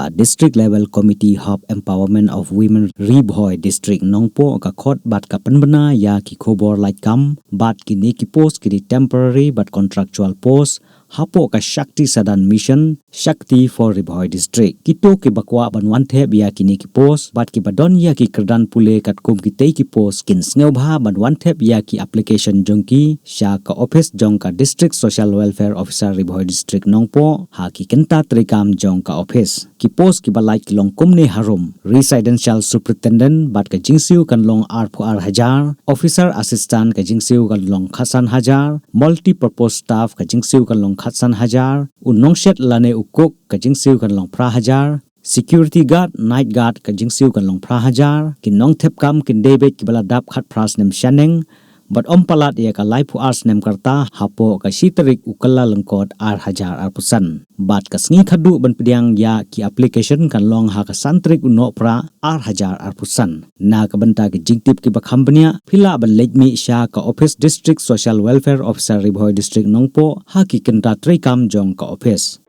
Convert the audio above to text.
ka district level committee hub empowerment of women Bhoi district nongpo ka khot bat ka penbena ya ki Khubor Laitkam bat kini ki post ki temporary but contractual post hapoh ka Shakti Sadan mission Shakti for Bhoi district kito ki bakwa banwan thep ya kini ki post bat ki badon ya ki kerdan pule kat kum ki tei ki post kin sngew bha banwan thep ya ki application jongki sha ka office jong ka district social welfare officer Bhoi district nongpo ha ki kenta trikam jong ka office ki post ki balai ki long kumne harum residential superintendent bat ka jingsiu kan long R4R hajar officer assistant ka jingsiu kan long khasan hajar multi purpose staff ka jingsiu kan long khatsan hajar unong shet lane ukuk ka jingsiu kan long pra hajar security guard night guard ka jingsiu kan long pra hajar kin nong thep kam kin debet ki bala dap khat pras nem shaneng but palat ya ka life ars nem karta hapoh ka sitarik ukalla lengkot ar hajar ar pusan bat ka sngi khadu ban pediang ya ki application kan long ha ka santrik uno pra ar hajar ar pusan na ka banta ki jingtip ki bakham bania phila ban lejmi sha ka office district social welfare officer Bhoi district nongpo ha ki kenta trikam jong ka office